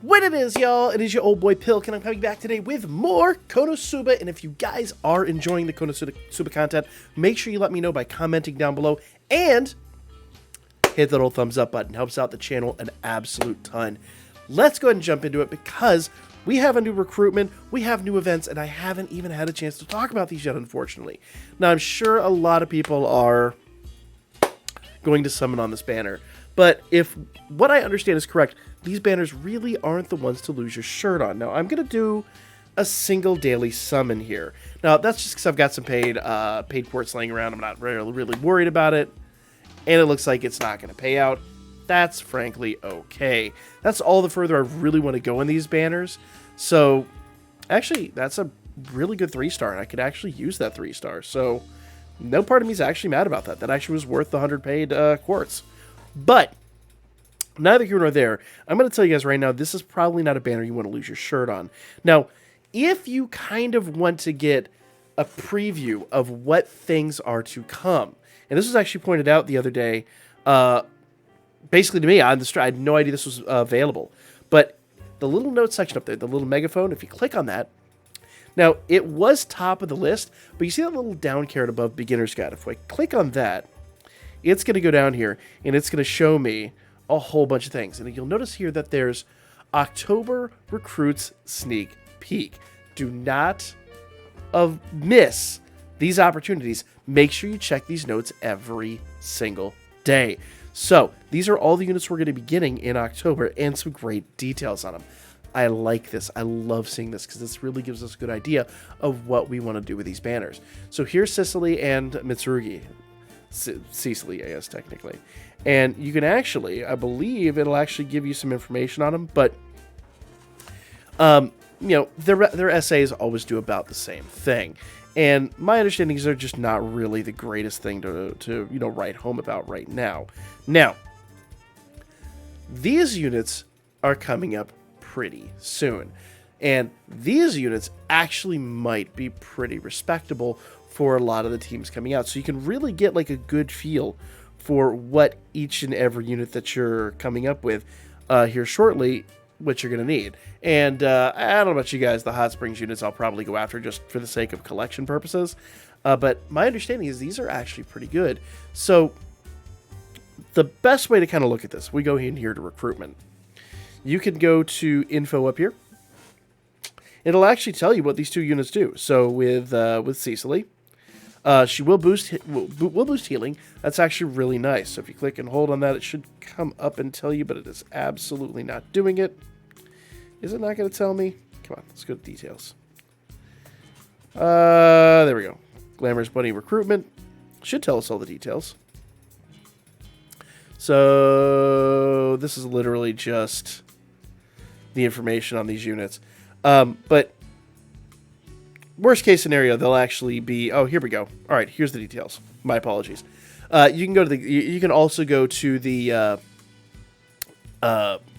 What it is, y'all, it is your old boy Pilk, and I'm coming back today with more Konosuba. And if you guys are enjoying the Konosuba content, make sure you let me know by commenting down below and hit that old thumbs up button. Helps out the channel an absolute ton. Let's go ahead and jump into it because we have a new recruitment, we have new events, and I haven't even had a chance to talk about these yet, unfortunately. Now, I'm sure a lot of people are going to summon on this banner, but if what I understand is correct, these banners really aren't the ones to lose your shirt on. Now, I'm going to do a single daily summon here. Now, that's just because I've got some paid quartz laying around. I'm not really worried about it, and it looks like it's not going to pay out. That's frankly okay. That's all the further I really want to go in these banners. So, actually, that's a really good 3-star, and I could actually use that 3-star. So, no part of me is actually mad about that. That actually was worth the 100 paid quartz. But neither here nor there. I'm going to tell you guys right now, this is probably not a banner you want to lose your shirt on. Now, if you kind of want to get a preview of what things are to come, and this was actually pointed out the other day, basically to me, I had no idea this was available. But the little note section up there, the little megaphone, if you click on that, now it was top of the list, but you see that little down caret above beginner's guide. If I click on that, it's going to go down here, and it's going to show me a whole bunch of things. And you'll notice here that there's October Recruits Sneak Peek. Do not miss these opportunities. Make sure you check these notes every single day. So, these are all the units we're going to be getting in October, and some great details on them. I like this. I love seeing this, because this really gives us a good idea of what we want to do with these banners. So, here's Sicily and Mitsurugi. Cecily, I guess, technically. And you can actually, I believe it'll actually give you some information on them, but, you know, their essays always do about the same thing. And my understanding is they're just not really the greatest thing to you know, write home about right now. Now, these units are coming up pretty soon. And these units actually might be pretty respectable for a lot of the teams coming out. So you can really get like a good feel for what each and every unit that you're coming up with here shortly, what you're going to need. And I don't know about you guys, the Hot Springs units I'll probably go after just for the sake of collection purposes. But my understanding is these are actually pretty good. So the best way to kind of look at this, we go in here to recruitment. You can go to info up here. It'll actually tell you what these two units do. So with Cecily, she will boost healing. That's actually really nice. So if you click and hold on that, it should come up and tell you, but it is absolutely not doing it. Is it not going to tell me? Come on, let's go to details. There we go. Glamorous Bunny recruitment. Should tell us all the details. So this is literally just the information on these units. But worst case scenario, they'll actually be. Oh, here we go. All right, here's the details. My apologies. You can go to the. You can also go to the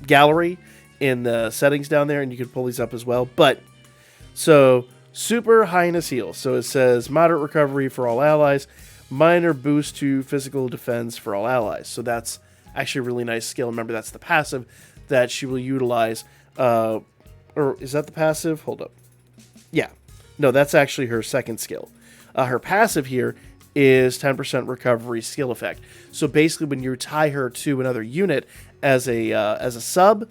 gallery in the settings down there, and you can pull these up as well. But so super highness heal. So it says moderate recovery for all allies, minor boost to physical defense for all allies. So that's actually a really nice skill. Remember, that's the passive that she will utilize. Or is that the passive? Hold up. Yeah. No, that's actually her second skill. Her passive here is 10% recovery skill effect. So basically, when you tie her to another unit as a sub,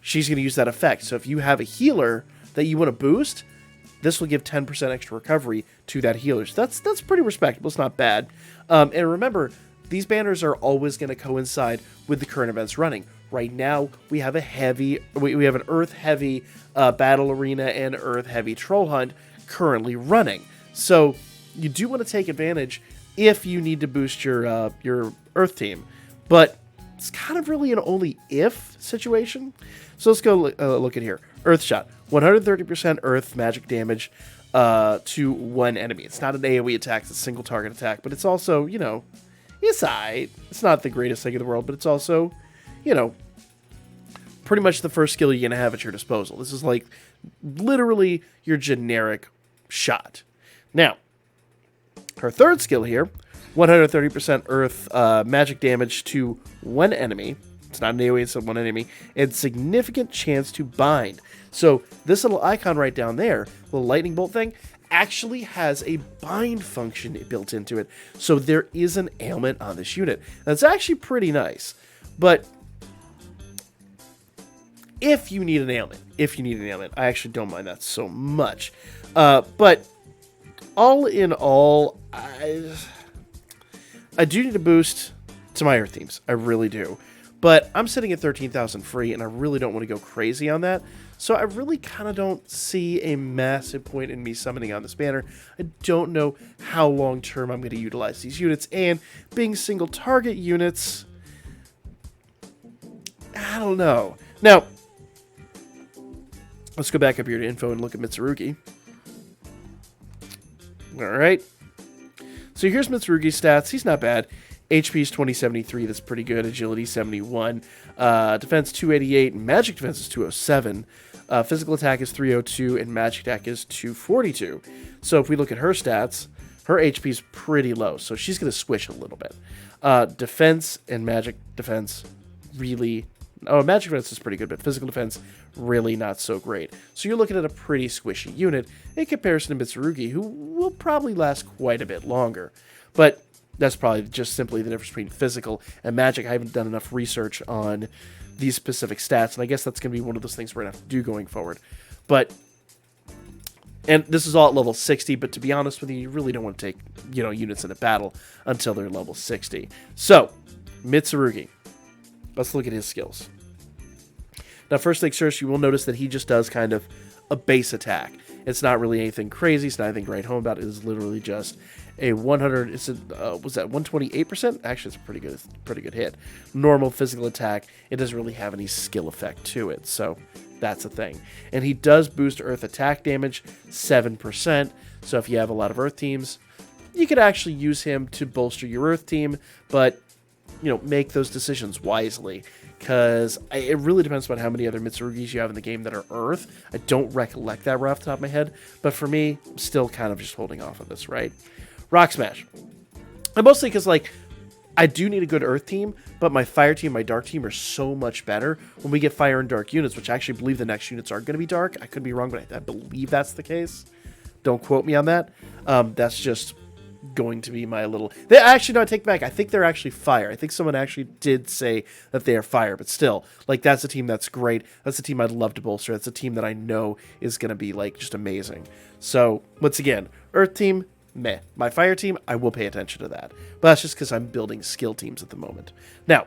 she's going to use that effect. So if you have a healer that you want to boost, this will give 10% extra recovery to that healer. So that's pretty respectable. It's not bad. And remember, these banners are always going to coincide with the current events running. Right now, we have we have an Earth Heavy Battle Arena and Earth Heavy Troll Hunt currently running. So you do want to take advantage if you need to boost your Earth team, but it's kind of really an only if situation. So let's go look at here. Earth Shot, 130% Earth magic damage to one enemy. It's not an AoE attack; it's a single target attack, but it's also, you know, it's alright. It's not the greatest thing in the world, but it's also, you know, pretty much the first skill you're going to have at your disposal. This is like literally your generic shot. Now, her third skill here, 130% Earth magic damage to one enemy. It's not an AoE, it's one enemy. And significant chance to bind. So this little icon right down there, the lightning bolt thing, actually has a bind function built into it. So there is an ailment on this unit. That's actually pretty nice. But if you need an ailment, I actually don't mind that so much. But all in all, I do need a boost to my Earth teams. I really do. But I'm sitting at 13,000 free, and I really don't want to go crazy on that. So I really kind of don't see a massive point in me summoning on this banner. I don't know how long-term I'm going to utilize these units. And being single target units, I don't know. Now, let's go back up here to info and look at Mitsurugi. All right. So here's Mitsurugi's stats. He's not bad. HP is 2073. That's pretty good. Agility 71. Defense 288. Magic defense is 207. Physical attack is 302. And magic attack is 242. So if we look at her stats, her HP is pretty low. So she's going to squish a little bit. Defense and magic defense really... Oh, magic defense is pretty good, but physical defense, really not so great. So you're looking at a pretty squishy unit in comparison to Mitsurugi, who will probably last quite a bit longer. But that's probably just simply the difference between physical and magic. I haven't done enough research on these specific stats, and I guess that's going to be one of those things we're going to have to do going forward. But, and this is all at level 60, but to be honest with you, you really don't want to take, units in a battle until they're level 60. So, Mitsurugi. Let's look at his skills. Now, first things first, you will notice that he just does kind of a base attack. It's not really anything crazy. It's not anything to write home about. It is literally just a 100. It's a was that 128%? Actually, it's a pretty good hit. Normal physical attack. It doesn't really have any skill effect to it, so that's a thing. And he does boost Earth attack damage 7%. So if you have a lot of Earth teams, you could actually use him to bolster your Earth team, but make those decisions wisely, because it really depends on how many other Mitsurugis you have in the game that are Earth. I don't recollect that right off the top of my head, but for me, I'm still kind of just holding off on this, right? Rock Smash. And mostly because, I do need a good Earth team, but my Fire team, my Dark team are so much better when we get Fire and Dark units, which I actually believe the next units are going to be Dark. I could be wrong, but I believe that's the case. Don't quote me on that. That's just going to be my little... Actually, no, I take it back. I think they're actually Fire. I think someone actually did say that they are Fire, but still, that's a team that's great. That's a team I'd love to bolster. That's a team that I know is going to be, just amazing. So, once again, Earth team, meh. My Fire team, I will pay attention to that. But that's just because I'm building skill teams at the moment. Now,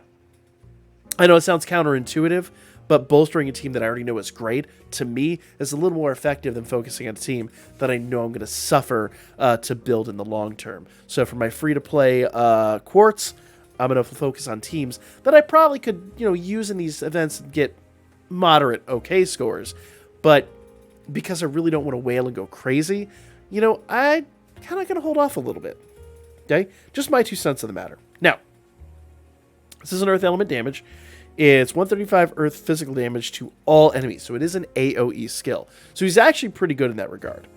I know it sounds counterintuitive, but bolstering a team that I already know is great, to me, is a little more effective than focusing on a team that I know I'm going to suffer to build in the long term. So for my free-to-play Quartz, I'm going to focus on teams that I probably could, use in these events and get moderate okay scores. But because I really don't want to wail and go crazy, I kind of going to hold off a little bit. Okay? Just my 2 cents on the matter. Now, this is an Earth element damage. It's 135 Earth physical damage to all enemies. So it is an AoE skill. So he's actually pretty good in that regard.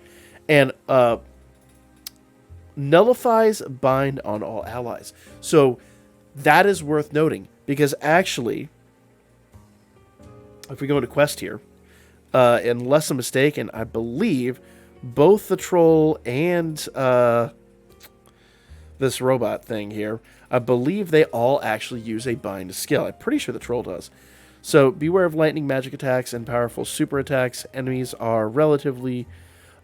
And nullifies bind on all allies. So that is worth noting. Because actually, if we go into quest here, unless I'm mistaken, I believe both the troll and this robot thing here, I believe they all actually use a bind skill. I'm pretty sure the troll does. So beware of lightning magic attacks and powerful super attacks. Enemies are relatively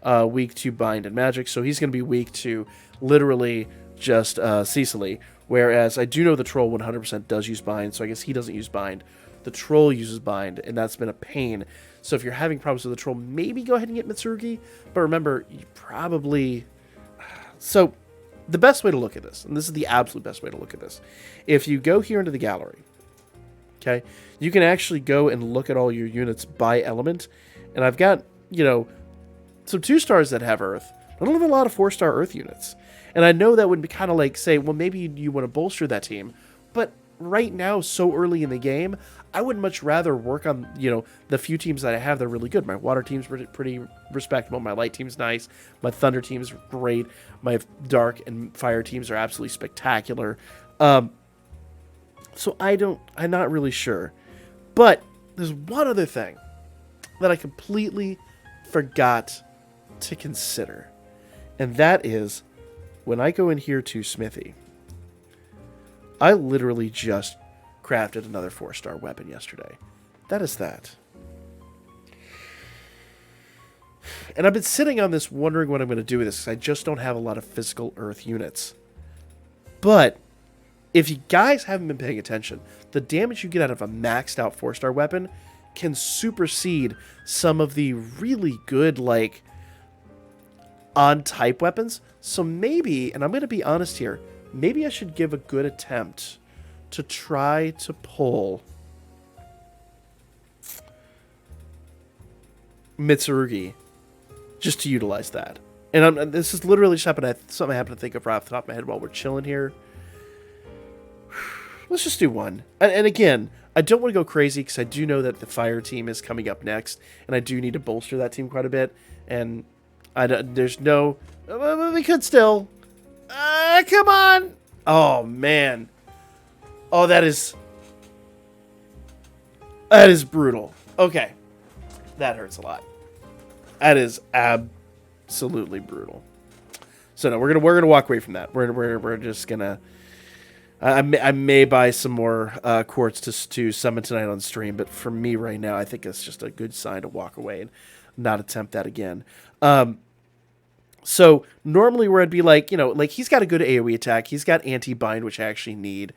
weak to bind and magic, so he's going to be weak to literally just Cecily. Whereas I do know the troll 100% does use bind, so I guess he doesn't use bind. The troll uses bind, and that's been a pain. So if you're having problems with the troll, maybe go ahead and get Mitsurugi. But remember, you probably... So the best way to look at this, and this is the absolute best way to look at this, if you go here into the gallery, okay, you can actually go and look at all your units by element. And I've got, some 2-stars that have Earth. I don't have a lot of 4-star Earth units. And I know that would be kind of like, say, well, maybe you want to bolster that team. But right now, so early in the game, I would much rather work on, the few teams that I have that are really good. My water team's pretty respectable. My light team's nice. My thunder team's great. My dark and fire teams are absolutely spectacular. So I'm not really sure. But there's one other thing that I completely forgot to consider. And that is, when I go in here to Smithy, I literally just crafted another 4-star weapon yesterday. That is that. And I've been sitting on this wondering what I'm going to do with this, because I just don't have a lot of physical earth units. But if you guys haven't been paying attention, the damage you get out of a maxed out 4-star weapon can supersede some of the really good, like, on-type weapons. So maybe, and I'm going to be honest here, maybe I should give a good attempt to try to pull Mitsurugi just to utilize that. And this is literally something I happen to think of right off the top of my head while we're chilling here. Let's just do one. And again, I don't want to go crazy because I do know that the fire team is coming up next, and I do need to bolster that team quite a bit. And there's no... We could still... come on! Oh, man. Oh, that is brutal. Okay. That hurts a lot. That is absolutely brutal. So no, we're gonna walk away from that. We're just gonna... I may buy some more quartz to summon tonight on stream, but for me right now, I think it's just a good sign to walk away and not attempt that again. So normally where I'd be like, like he's got a good AoE attack, he's got anti-bind, which I actually need.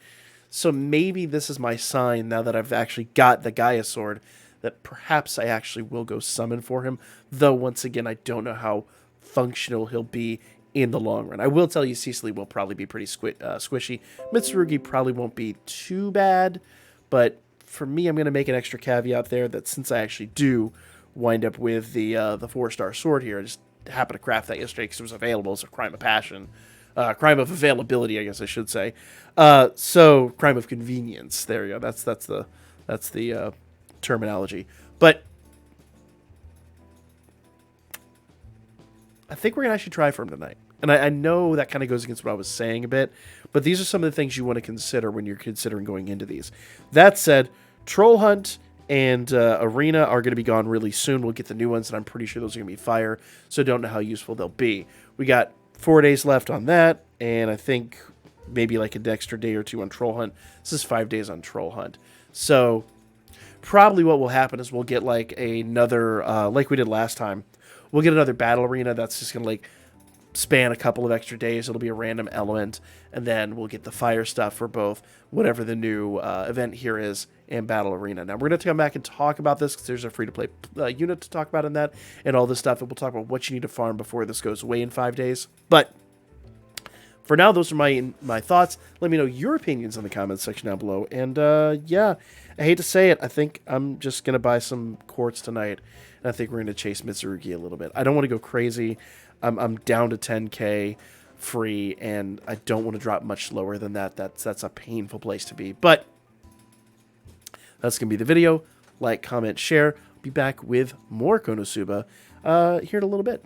So maybe this is my sign now that I've actually got the Gaia sword that perhaps I actually will go summon for him. Though once again, I don't know how functional he'll be in the long run. I will tell you, Cecily will probably be pretty squishy. Mitsurugi probably won't be too bad, but for me, I'm going to make an extra caveat there that since I actually do wind up with the 4-star sword here, I just happened to craft that yesterday because it was available as a crime of passion. Crime of availability, I guess I should say. So crime of convenience. There you go. That's the terminology. But I think we're gonna actually try for him tonight. And I know that kind of goes against what I was saying a bit, but these are some of the things you want to consider when you're considering going into these. That said, Troll Hunt and Arena are going to be gone really soon. We'll get the new ones, and I'm pretty sure those are going to be fire, so don't know how useful they'll be. We got 4 days left on that, and I think maybe like an extra day or two on Troll Hunt. This is 5 days on Troll Hunt. So probably what will happen is we'll get like another, like we did last time, we'll get another battle arena that's just going to like span a couple of extra days. It'll be a random element, and then we'll get the fire stuff for both whatever the new event here is and battle arena. Now we're going to come back and talk about this because there's a free-to-play unit to talk about in that and all this stuff, and we'll talk about what you need to farm before this goes away in 5 days. But for now, those are my thoughts. Let me know your opinions in the comments section down below. And yeah, I hate to say it, I think I'm just going to buy some quartz tonight, and I think we're going to chase Mitsurugi a little bit. I don't want to go crazy. I'm down to 10k free, and I don't want to drop much lower than that. That's a painful place to be. But that's going to be the video. Like, comment, share. I'll be back with more Konosuba here in a little bit.